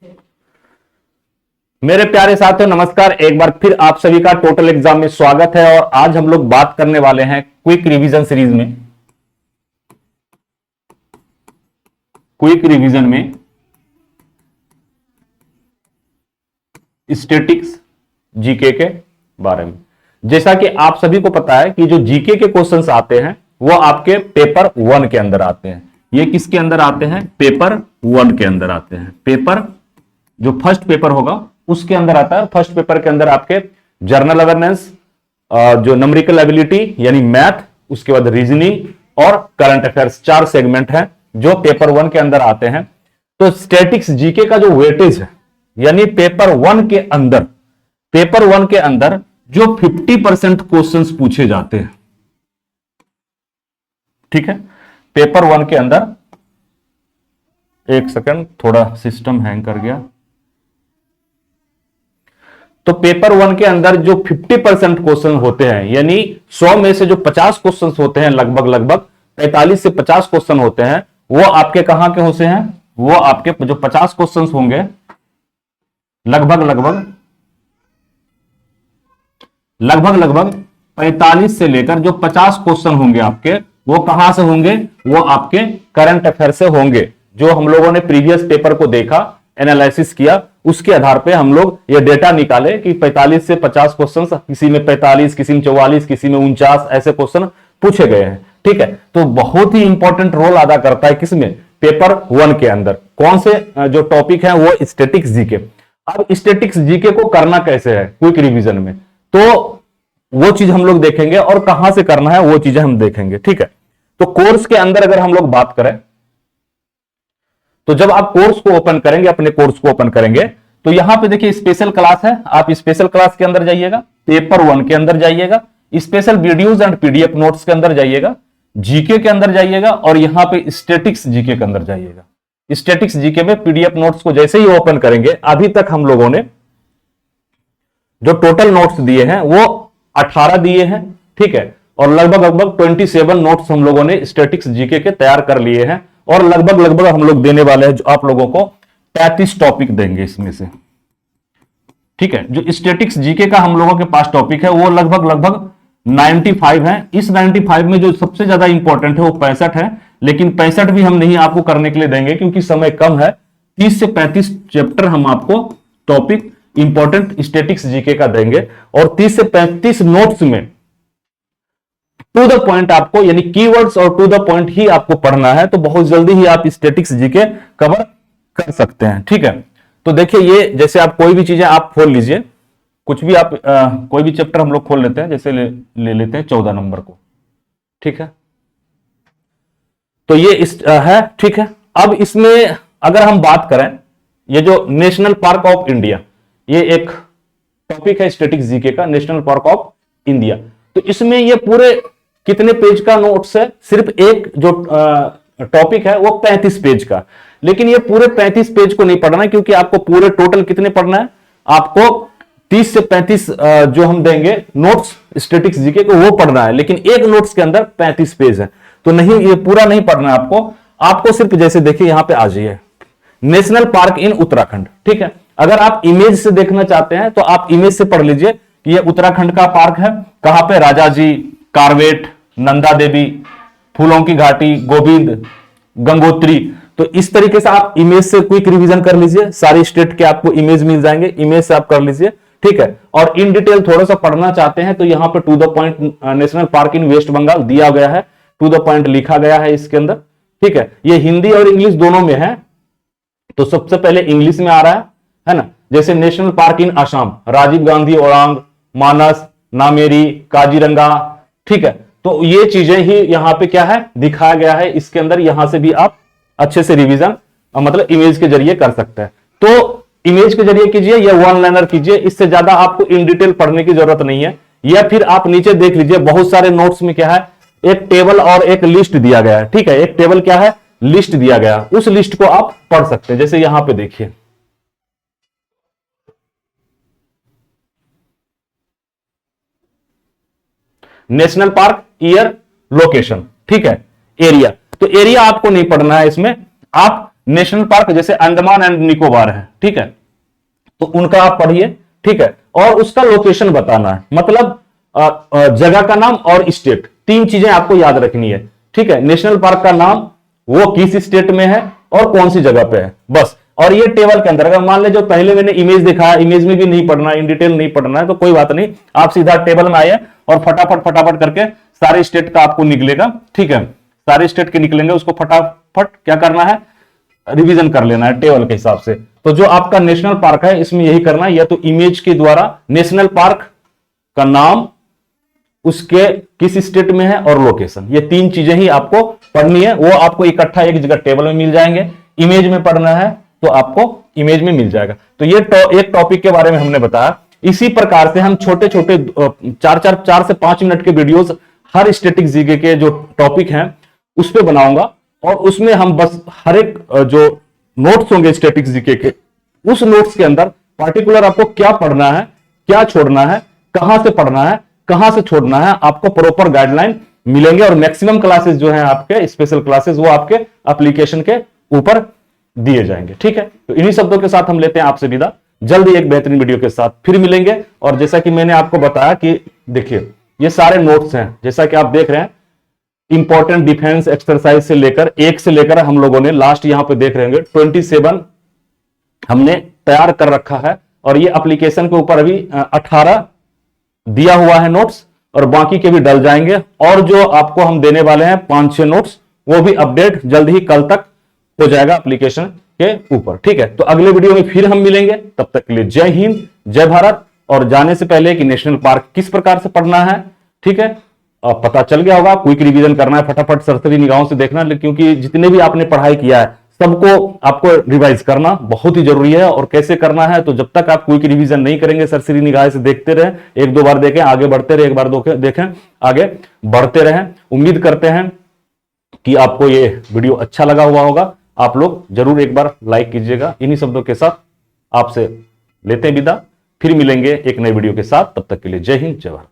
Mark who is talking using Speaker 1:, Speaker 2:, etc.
Speaker 1: मेरे प्यारे साथियों नमस्कार। एक बार फिर आप सभी का टोटल एग्जाम में स्वागत है। और आज हम लोग बात करने वाले हैं क्विक रिवीजन सीरीज में। क्विक रिवीजन में स्टैटिक्स जीके के बारे में। जैसा कि आप सभी को पता है कि जो जीके के क्वेश्चंस आते हैं वो आपके पेपर 1 के अंदर आते हैं। ये किसके अंदर आते हैं? पेपर 1 के अंदर आते हैं। पेपर जो फर्स्ट पेपर होगा उसके अंदर आता है। फर्स्ट पेपर के अंदर आपके जर्नल अवेयरनेस, जो न्यूमेरिकल एबिलिटी यानी मैथ, उसके बाद रीजनिंग और करंट अफेयर्स, 4 सेगमेंट हैं जो पेपर 1 के अंदर आते हैं। तो स्टैटिक्स जीके का जो वेटेज है यानी पेपर 1 के अंदर जो 50% क्वेश्चंस पूछे जाते हैं, ठीक है, पेपर 1 के अंदर, एक सेकंड थोड़ा सिस्टम हैंग कर गया। तो पेपर 1 के अंदर जो 50% क्वेश्चन होते हैं यानी 100 में से जो 50 क्वेश्चन होते हैं, लगभग 45 से 50 क्वेश्चन होते हैं, वो आपके कहां के होते हैं? वो आपके जो 50 क्वेश्चन होंगे लगभग 45 से लेकर जो 50 क्वेश्चन होंगे आपके, वो कहां से होंगे? वो आपके करंट अफेयर से होंगे। जो हम लोगों ने प्रीवियस पेपर को देखा, एनालिसिस किया, उसके आधार पे हम लोग ये डेटा निकाले कि 45 से 50 क्वेश्चन, किसी में 45, किसी में 44, किसी में 49 ऐसे क्वेश्चन पूछे गए हैं। ठीक है, तो बहुत ही इंपॉर्टेंट रोल अदा करता है किसमें? पेपर 1 के अंदर। कौन से जो टॉपिक है? वो स्टैटिक्स जीके। अब स्टैटिक्स जीके को करना कैसे है क्विक रिवीजन में, तो वो चीज हम लोग देखेंगे और कहां से करना है वो चीजें हम देखेंगे। ठीक है, तो कोर्स के अंदर अगर हम लोग बात करें तो जब आप कोर्स को ओपन करेंगे, अपने कोर्स को ओपन करेंगे, तो यहां पे देखिए स्पेशल क्लास है। आप स्पेशल क्लास के अंदर जाइएगा, पेपर 1 के अंदर जाइएगा, special videos and PDF notes के अंदर जाइएगा, जीके के अंदर जाइएगा और यहां पे स्टैटिक्स जीके के अंदर जाइएगा। स्टैटिक्स जीके में पीडीएफ नोट्स को जैसे ही ओपन करेंगे, अभी तक हम लोगों ने जो टोटल नोट्स दिए हैं वो 18 दिए हैं। ठीक है, और लगभग 27 नोट्स हम लोगों ने स्टैटिक्स जीके के तैयार कर लिए हैं और लगभग हम लोग देने वाले हैं जो आप लोगों को 35 टॉपिक देंगे इसमें से। ठीक है, जो स्टैटिक्स जीके का हम लोगों के पास टॉपिक है वो लगभग 95 है। इस 95 में जो सबसे ज्यादा इंपॉर्टेंट है वो 65 है, लेकिन 65 भी हम नहीं आपको करने के लिए देंगे क्योंकि समय कम है। 30 से 35 चैप्टर हम आपको टॉपिक इंपॉर्टेंट स्टैटिक्स जीके का देंगे और 30 से 35 नोट्स में टू द पॉइंट आपको, यानी कीवर्ड्स और टू द पॉइंट ही आपको पढ़ना है। तो बहुत जल्दी ही आप स्टैटिक्स जीके कवर कर सकते हैं। ठीक है, तो देखिए ये जैसे आप कोई भी चीजें आप खोल लीजिए, कुछ भी आप कोई भी चैप्टर हम लोग खोल लेते हैं, जैसे ले लेते हैं 14 नंबर को। ठीक है, तो ये है। ठीक है, अब इसमें अगर हम बात करें, ये जो नेशनल पार्क ऑफ इंडिया, ये एक टॉपिक है स्टैटिक्स जीके का, नेशनल पार्क ऑफ इंडिया। तो इसमें ये पूरे कितने पेज का नोट्स है? सिर्फ एक जो टॉपिक है वो 35 पेज का, लेकिन ये पूरे 35 पेज को नहीं पढ़ना है क्योंकि आपको पूरे टोटल कितने पढ़ना है? आपको 30 से 35 जो हम देंगे नोट्स स्टैटिक्स जीके को वो पढ़ना है, लेकिन एक नोट्स के अंदर 35 पेज है, तो नहीं, ये पूरा नहीं पढ़ना है आपको सिर्फ जैसे देखिए यहां पे आ जाइए, नेशनल पार्क इन उत्तराखंड। ठीक है, अगर आप इमेज से देखना चाहते हैं तो आप इमेज से पढ़ लीजिए कि ये उत्तराखंड का पार्क है। कहां पे? राजाजी, कारवेट, नंदा देवी, फूलों की घाटी, गोविंद, गंगोत्री। तो इस तरीके से आप इमेज से क्विक रिवीजन कर लीजिए, सारी स्टेट के आपको इमेज मिल जाएंगे, इमेज से आप कर लीजिए। ठीक है, और इन डिटेल थोड़ा सा पढ़ना चाहते हैं तो यहां पे to the point national park in West Bengal दिया गया है, टू द पॉइंट लिखा गया है इसके अंदर। ठीक है, ये हिंदी और इंग्लिश दोनों में है, तो सबसे पहले इंग्लिश में आ रहा है ना। जैसे national park in Assam, Rajiv Gandhi Orang, Manas, Nameri, Kaziranga. ठीक है, तो ये चीजें ही यहां पे क्या है दिखाया गया है इसके अंदर। यहां से भी आप अच्छे से रिवीजन मतलब इमेज के जरिए कर सकते हैं। तो इमेज के जरिए कीजिए या वन लाइनर कीजिए, इससे ज्यादा आपको इन डिटेल पढ़ने की जरूरत नहीं है। या फिर आप नीचे देख लीजिए, बहुत सारे नोट्स में क्या है, एक टेबल और एक लिस्ट दिया गया है। ठीक है, एक टेबल क्या है, लिस्ट दिया गया, उस लिस्ट को आप पढ़ सकते हैं। जैसे यहां पे देखिए, नेशनल पार्क, ईयर, लोकेशन। ठीक है, एरिया, तो एरिया आपको नहीं पढ़ना है इसमें, आप नेशनल पार्क जैसे अंडमान एंड निकोबार है, ठीक है, तो उनका आप पढ़िए, ठीक है, और उसका लोकेशन बताना है, मतलब जगह का नाम और स्टेट, तीन चीजें आपको याद रखनी है, ठीक है। नेशनल पार्क का नाम, वो किस स्टेट में है और कौन सी जगह पे है, बस। और ये टेबल के अंदर, अगर मान ले जो पहले मैंने इमेज दिखाया, इमेज में भी नहीं पढ़ना, इन डिटेल नहीं पढ़ना है, तो कोई बात नहीं, आप सीधा टेबल में आइए और फटाफट फटाफट करके सारे स्टेट का आपको निकलेगा, ठीक है, सारे स्टेट के निकलेंगे, उसको फटाफट क्या करना है, रिवीजन कर लेना है टेबल के हिसाब से। तो जो आपका नेशनल पार्क है इसमें यही करना है, या तो इमेज के द्वारा नेशनल पार्क का नाम, उसके किस स्टेट में है और लोकेशन, ये तीन चीजें ही आपको पढ़नी है। वो आपको इकट्ठा एक जगह टेबल में मिल जाएंगे। इमेज में पढ़ना है तो आपको इमेज में मिल जाएगा। तो ये एक टॉपिक के बारे में हमने बताया। इसी प्रकार से हम छोटे छोटे 4 से 5 मिनट के वीडियोस हर स्टैटिक जीके के जो टॉपिक हैं उस पर बनाऊंगा, और उसमें हम बस हर एक जो नोट्स होंगे स्टैटिक जीके के, उस नोट्स के अंदर पार्टिकुलर आपको क्या पढ़ना है, क्या छोड़ना है, कहां से पढ़ना है, कहां से छोड़ना है, आपको प्रॉपर गाइडलाइन मिलेंगे। और मैक्सिमम क्लासेस जो हैं आपके स्पेशल क्लासेस, वो आपके एप्लीकेशन के ऊपर दिए जाएंगे, ठीक है। तो इन्हीं शब्दों के साथ हम लेते हैं आपसे विदा। जल्दी एक बेहतरीन वीडियो के साथ फिर मिलेंगे। और जैसा कि मैंने आपको बताया कि देखिए ये सारे नोट्स हैं, जैसा कि आप देख रहे हैं, इंपॉर्टेंट डिफेंस एक्सरसाइज से लेकर 1 से लेकर हम लोगों ने लास्ट यहां पे देख रहे होंगे 27 हमने तैयार कर रखा है। और ये एप्लीकेशन के ऊपर अभी 18 दिया हुआ है नोट्स, और बाकी के भी डल जाएंगे। और जो आपको हम देने वाले हैं 5-6 नोट्स, वो भी अपडेट जल्द ही कल तक हो जाएगा एप्लीकेशन के ऊपर, ठीक है। तो अगले वीडियो में फिर हम मिलेंगे, तब तक के लिए जय हिंद, जय भारत। और जाने से पहले कि नेशनल पार्क किस प्रकार से पढ़ना है, ठीक है, पता चल गया होगा। क्विक रिवीजन करना है, फटाफट सरसरी निगाहों से देखना, क्योंकि जितने भी आपने पढ़ाई किया है सबको आपको रिवाइज करना बहुत ही जरूरी है। और कैसे करना है, तो जब तक आप क्विक रिवीजन नहीं करेंगे, सरसरी निगाह से देखते रहें, 1-2 बार देखें, आगे बढ़ते रहे, एक बार देखें, आगे बढ़ते रहें। उम्मीद करते हैं कि आपको ये वीडियो अच्छा लगा हुआ होगा। आप लोग जरूर एक बार लाइक कीजिएगा। इन्हीं शब्दों के साथ आपसे लेते हैं विदा, फिर मिलेंगे एक नए वीडियो के साथ। तब तक के लिए जय हिंद, जय भारत।